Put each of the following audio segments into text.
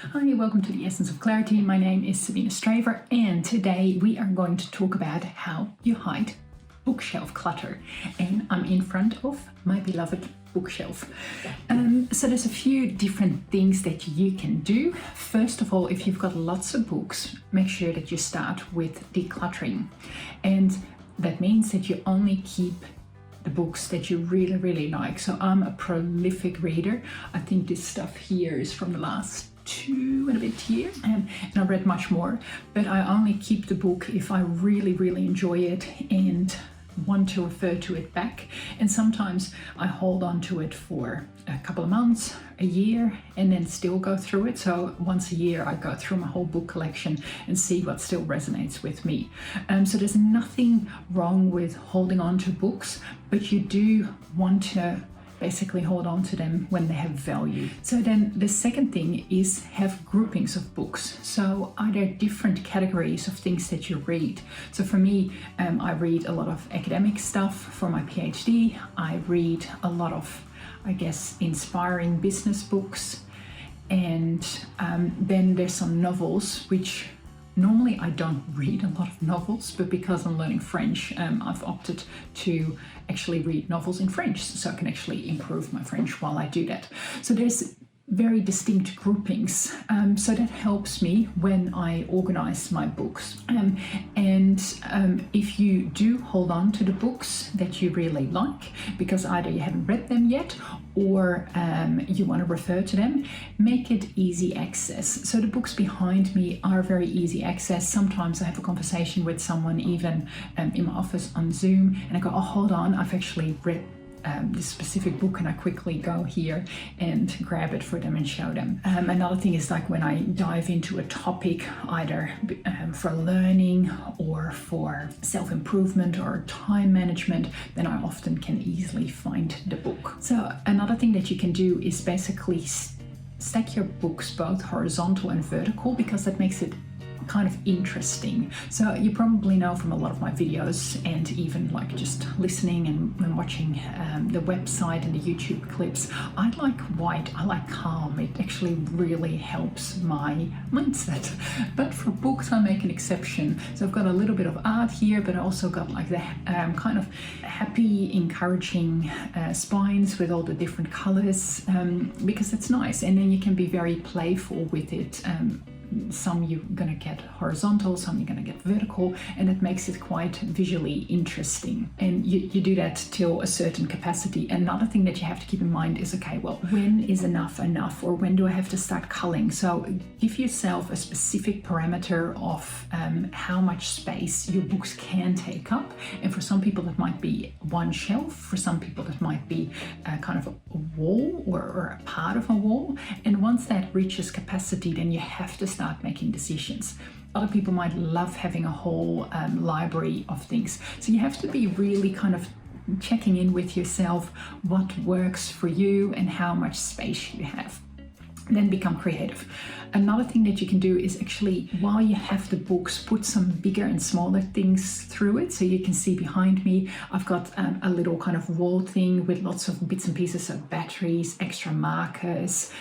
Hi, welcome to the Essence of Clarity. My name is Sabine Straver, and today we are going to talk about how you hide bookshelf clutter. And I'm in front of my beloved bookshelf. So there's a few different things that you can do. First of all, if you've got lots of books, make sure that you start with decluttering. And that means that you only keep the books that you really like. So I'm a prolific reader. I think this stuff here is from the last 2 and a bit years, and I've read much more, but I only keep the book if I really enjoy it and want to refer to it back. And sometimes I hold on to it for a couple of months, a year, and then still go through it. So once a year I go through my whole book collection and see what still resonates with me. So there's nothing wrong with holding on to books, but you do want to basically hold on to them when they have value. So then the second thing is have groupings of books. So are there different categories of things that you read? So for me, I read a lot of academic stuff for my PhD. I read a lot of, I guess, inspiring business books. And then there's some novels, which normally I don't read a lot of novels, but because I'm learning French, I've opted to actually read novels in French, so I can actually improve my French while I do that. So there's very distinct groupings, so that helps me when I organize my books. If you do hold on to the books that you really like, because either you haven't read them yet or you want to refer to them, make it easy access. So the books behind me are very easy access. Sometimes I have a conversation with someone even in my office on Zoom, and I go, oh, hold on, I've actually read this specific book, and I quickly go here and grab it for them and show them. Another thing is, like, when I dive into a topic, either for learning or for self-improvement or time management, then I often can easily find the book. So another thing that you can do is basically stack your books both horizontal and vertical, because that makes it kind of interesting. So you probably know from a lot of my videos, and even like just listening and watching the website and the YouTube clips, I like white, I like calm. It actually really helps my mindset. But for books, I make an exception. So I've got a little bit of art here, but I also got like the kind of happy, encouraging spines with all the different colors, because it's nice. And then you can be very playful with it. Some you're going to get horizontal, some you're going to get vertical, and it makes it quite visually interesting. And you do that till a certain capacity. Another thing that you have to keep in mind is, okay, well, when is enough, or when do I have to start culling? So give yourself a specific parameter of how much space your books can take up. And for some people that might be one shelf, for some people that might be kind of a wall or a part of a wall. And once that reaches capacity, then you have to start making decisions. Other people might love having a whole library of things. So you have to be really kind of checking in with yourself what works for you and how much space you have. Then become creative. Another thing that you can do is actually, while you have the books, put some bigger and smaller things through it. So you can see behind me, I've got a little kind of wall thing with lots of bits and pieces of batteries, extra markers,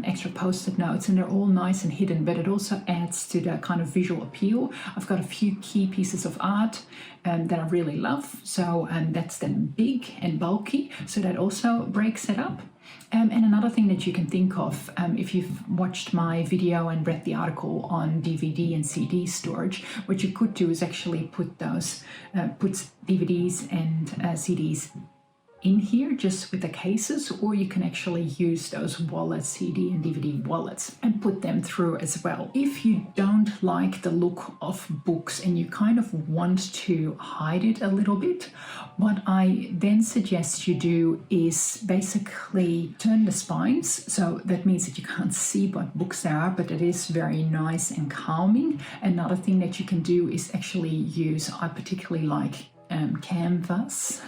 extra post-it notes, and they're all nice and hidden, but it also adds to the kind of visual appeal. I've got a few key pieces of art that I really love. So that's then big and bulky, so that also breaks it up. And another thing that you can think of, if you've watched my video and read the article on DVD and CD storage, what you could do is actually put DVDs and CDs in here just with the cases, or you can actually use those wallets, CD and DVD wallets, and put them through as well. If you don't like the look of books and you kind of want to hide it a little bit, what I then suggest you do is basically turn the spines. So that means that you can't see what books there are, but it is very nice and calming. Another thing that you can do is actually use, I particularly like canvas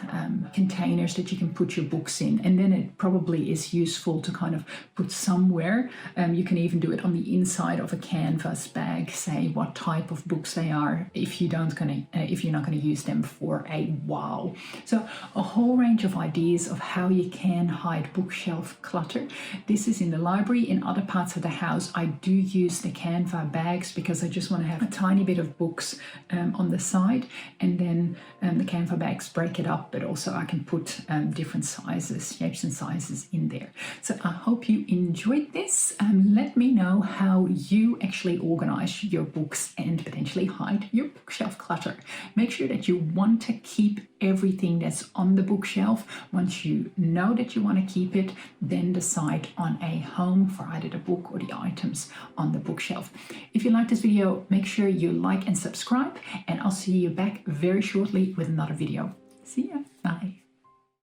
containers that you can put your books in, and then it probably is useful to kind of put somewhere. You can even do it on the inside of a canvas bag, say what type of books they are if you're not going to use them for a while. So a whole range of ideas of how you can hide bookshelf clutter. This is in the library. In other parts of the house I do use the Canva bags because I just want to have a tiny bit of books on the side, and then the Canva bags break it up, but also I can put different sizes, shapes and sizes in there. So I hope you enjoyed this. Let me know how you actually organize your books and potentially hide your bookshelf clutter. Make sure that you want to keep everything that's on the bookshelf. Once you know that you want to keep it, then decide on a home for either the book or the items on the bookshelf. If you like this video, make sure you like and subscribe, and I'll see you back very shortly with another video. See ya. Bye.